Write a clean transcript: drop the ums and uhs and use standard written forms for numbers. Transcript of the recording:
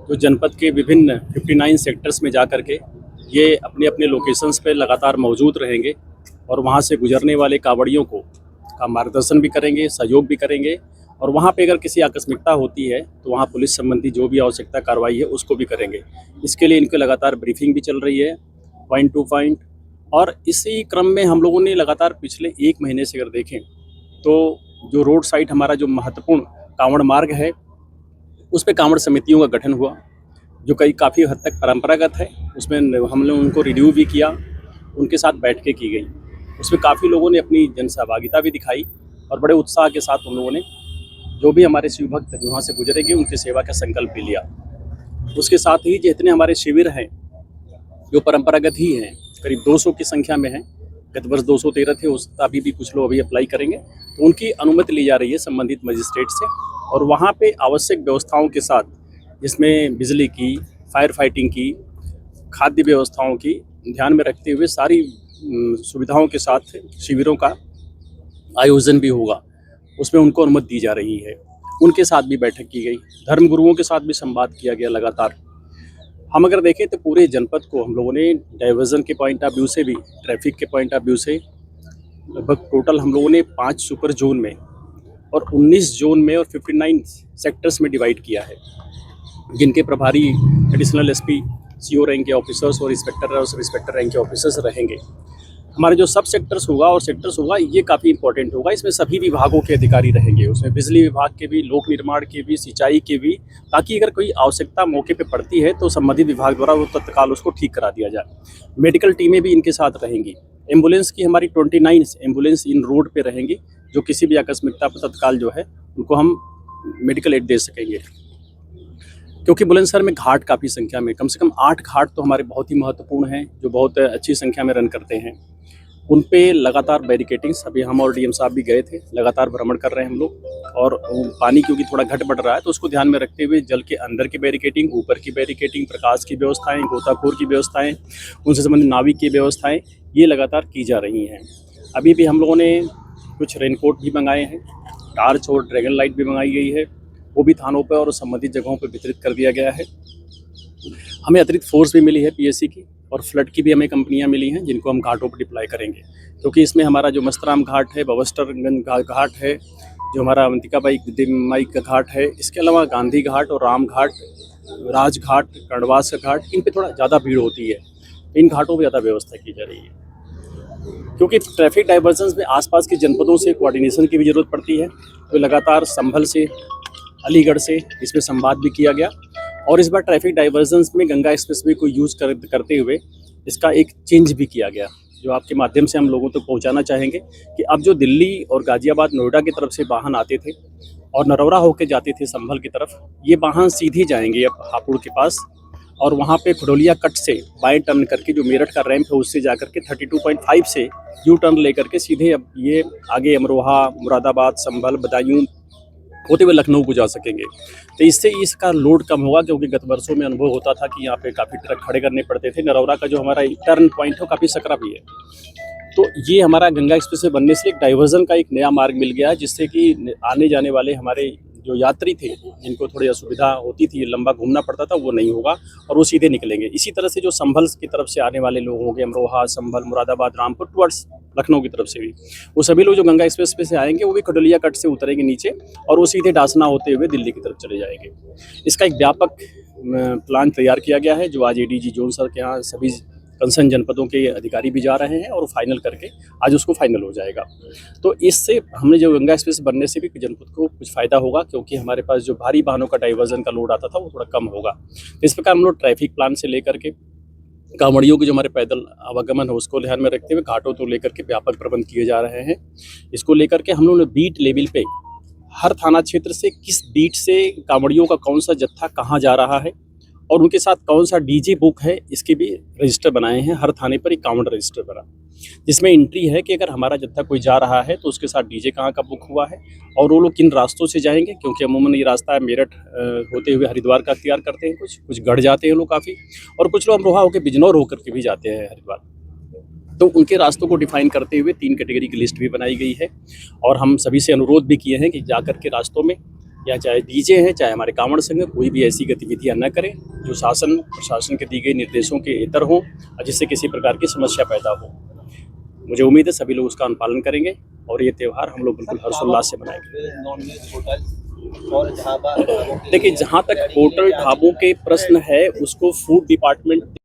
जो जनपद के विभिन्न 59 सेक्टर्स में जा कर के ये अपने अपने लोकेशंस पे लगातार मौजूद रहेंगे और वहाँ से गुजरने वाले कांवड़ियों को का मार्गदर्शन भी करेंगे, सहयोग भी करेंगे और वहाँ पे अगर किसी आकस्मिकता होती है तो वहाँ पुलिस संबंधी जो भी आवश्यकता कार्रवाई है उसको भी करेंगे। इसके लिए इनकी लगातार ब्रीफिंग भी चल रही है पॉइंट टू पॉइंट। और इसी क्रम में हम लोगों ने लगातार पिछले 1 महीने से अगर देखें तो जो रोड साइड हमारा जो महत्वपूर्ण कांवड़ मार्ग है उस पे कांवड़ समितियों का गठन हुआ, जो काफ़ी हद तक परंपरागत है। उसमें हमने उनको रिव्यू भी किया, उनके साथ बैठकें की गई। उसमें काफ़ी लोगों ने अपनी जन सहभागिता भी दिखाई और बड़े उत्साह के साथ उन लोगों ने जो भी हमारे शिव भक्त वहाँ से गुजरेंगे उनकी सेवा का संकल्प भी लिया। उसके साथ ही जितने हमारे शिविर हैं जो परंपरागत ही हैं, करीब 200 की संख्या में हैं। गत वर्ष 213 थे, उस अभी भी कुछ लोग अभी अप्लाई करेंगे, तो उनकी अनुमति ली जा रही है संबंधित मजिस्ट्रेट से। और वहाँ पे आवश्यक व्यवस्थाओं के साथ, जिसमें बिजली की, फायर फाइटिंग की, खाद्य व्यवस्थाओं की ध्यान में रखते हुए सारी सुविधाओं के साथ शिविरों का आयोजन भी होगा, उसमें उनको अनुमति दी जा रही है। उनके साथ भी बैठक की गई, धर्मगुरुओं के साथ भी संवाद किया गया लगातार। हम अगर देखें तो पूरे जनपद को हम लोगों ने डाइवर्जन के पॉइंट ऑफ व्यू से भी, ट्रैफिक के पॉइंट ऑफ व्यू से लगभग टोटल हम लोगों ने 5 सुपर जोन में और 19 जोन में और 59 सेक्टर्स में डिवाइड किया है, जिनके प्रभारी एडिशनल एसपी, सीओ रैंक के ऑफिसर्स और इंस्पेक्टर और सब इंस्पेक्टर रैंक के ऑफिसर्स रहेंगे। हमारे जो सब सेक्टर्स होगा और सेक्टर्स होगा ये काफ़ी इंपॉर्टेंट होगा। इसमें सभी विभागों के अधिकारी रहेंगे, उसमें बिजली विभाग के भी, लोक निर्माण के भी, सिंचाई के भी, ताकि अगर कोई आवश्यकता मौके पे पड़ती है तो संबंधित विभाग द्वारा वो तत्काल उसको ठीक करा दिया जाए। मेडिकल टीमें भी इनके साथ रहेंगी। एम्बुलेंस की हमारी 29 एम्बुलेंस इन रोड पे रहेंगी, जो किसी भी आकस्मिकता पर तत्काल जो है उनको हम मेडिकल एड दे सकेंगे। क्योंकि बुलंदशहर में घाट काफ़ी संख्या में, कम से कम 8 घाट तो हमारे बहुत ही महत्वपूर्ण हैं, जो बहुत अच्छी संख्या में रन करते हैं। उन पे लगातार बैरिकेटिंग्स, अभी हम और डीएम साहब भी गए थे, लगातार भ्रमण कर रहे हैं हम लोग। और पानी क्योंकि थोड़ा घट बढ़ रहा है तो उसको ध्यान में रखते हुए जल के अंदर की बैरिकेटिंग, ऊपर की बैरिकेटिंग, प्रकाश की व्यवस्थाएं, गोताखोर की व्यवस्थाएं, उनसे संबंधित नाविक की व्यवस्थाएं, ये लगातार की जा रही हैं। अभी भी हम लोगों ने कुछ रेनकोट भी मंगाए हैं, टार्च और ड्रैगन लाइट भी मंगाई गई है, वो भी थानों पर और संबंधित जगहों पर वितरित कर दिया गया है। हमें अतिरिक्त फोर्स भी मिली है पीएससी की, और फ्लड की भी हमें कंपनियां मिली हैं, जिनको हम घाटों पर डिप्लॉय करेंगे। क्योंकि इसमें हमारा जो मस्तराम घाट है, बवस्टरगंज घाट है, जो हमारा अवंतिकाबाई माई का घाट है, इसके अलावा गांधी घाट और राम घाट, राज घाट, कर्णवास का घाट, इन पे थोड़ा ज़्यादा भीड़ होती है, इन घाटों पर ज़्यादा व्यवस्था की जा रही है। क्योंकि ट्रैफिक डाइवर्जन्स में आसपास के जनपदों से कोऑर्डिनेशन की भी ज़रूरत पड़ती है, तो लगातार संभल से, अलीगढ़ से इसमें संवाद भी किया गया। और इस बार ट्रैफिक डाइवर्जन्स में गंगा एक्सप्रेसवे को यूज़ करते हुए इसका एक चेंज भी किया गया, जो आपके माध्यम से हम लोगों तक पहुंचाना चाहेंगे कि अब जो दिल्ली और गाज़ियाबाद, नोएडा की तरफ से वाहन आते थे और नरौरा होकर जाते थे संभल की तरफ, ये वाहन सीधे जाएंगे अब हापुड़ के पास, और वहाँ पे खडोलिया कट से बाएं टर्न करके जो मेरठ का रैंप है उससे जाकर के 32.5 से यू टर्न लेकर के सीधे अब ये आगे अमरोहा, मुरादाबाद, संभल, बदायूं होते हुए लखनऊ को जा सकेंगे। तो इससे इसका लोड कम होगा, क्योंकि गत वर्षों में अनुभव होता था कि यहाँ पे काफ़ी ट्रक खड़े करने पड़ते थे। नरौरा का जो हमारा टर्न पॉइंट है वो काफ़ी सकरा भी है, तो ये हमारा गंगा एक्सप्रेसवे बनने से एक डाइवर्जन का एक नया मार्ग मिल गया है, जिससे कि आने जाने वाले हमारे जो यात्री थे, जिनको थोड़ी असुविधा होती थी, लंबा घूमना पड़ता था, वो नहीं होगा और वो सीधे निकलेंगे। इसी तरह से जो संभल की तरफ से आने वाले लोग होंगे, अमरोहा, संभल, मुरादाबाद, रामपुर टुवर्ड्स लखनऊ की तरफ से भी, वो सभी लोग जो गंगा एक्सप्रेस पे से आएंगे वो भी खडोलिया कट से उतरेंगे नीचे और वो सीधे डासना होते हुए दिल्ली की तरफ चले जाएंगे। इसका एक व्यापक प्लान तैयार किया गया है, जो आज एडीजी जोन सर के यहाँ सभी कंसर्न जनपदों के अधिकारी भी जा रहे हैं और फाइनल करके आज उसको फाइनल हो जाएगा। तो इससे हमने जो गंगा एक्सप्रेस बनने से भी जनपद को कुछ फ़ायदा होगा, क्योंकि हमारे पास जो भारी वाहनों का डाइवर्जन का लोड आता था वो थोड़ा कम होगा। इस प्रकार हम लोग ट्रैफिक प्लान से लेकर के कांवड़ियों के जो हमारे पैदल आवागमन है उसको ध्यान में रखते हुए घाटों को लेकर के व्यापक प्रबंध किए जा रहे हैं। इसको लेकर के हम लोगों ने बीट लेवल पे हर थाना क्षेत्र से किस बीट से कांवड़ियों का कौन सा जत्था कहाँ जा रहा है और उनके साथ कौन सा डीजे बुक है, इसके भी रजिस्टर बनाए हैं। हर थाने पर एक काउंटर रजिस्टर बना, जिसमें एंट्री है कि अगर हमारा जत्था कोई जा रहा है तो उसके साथ डीजे कहाँ का बुक हुआ है और वो लोग किन रास्तों से जाएंगे, क्योंकि अमूमन ये रास्ता है मेरठ होते हुए हरिद्वार का अख्तियार करते हैं, कुछ गढ़ जाते हैं लोग काफ़ी, और कुछ लोग अमरोहा होकर बिजनौर होकर के भी जाते हैं हरिद्वार। तो उनके रास्तों को डिफाइन करते हुए 3 कैटेगरी की लिस्ट भी बनाई गई है और हम सभी से अनुरोध भी किए हैं कि जाकर के रास्तों में या चाहे डीजे हैं, चाहे हमारे कांवड़ संघ, कोई भी ऐसी गतिविधियां न करें जो शासन प्रशासन के दिए गए निर्देशों के इतर हों और जिससे किसी प्रकार की समस्या पैदा हो। मुझे उम्मीद है सभी लोग उसका अनुपालन करेंगे और ये त्यौहार हम लोग बिल्कुल हर्षोल्लास से मनाएंगे। देखिए, जहाँ तक होटल ढाबों के प्रश्न है उसको फूड डिपार्टमेंट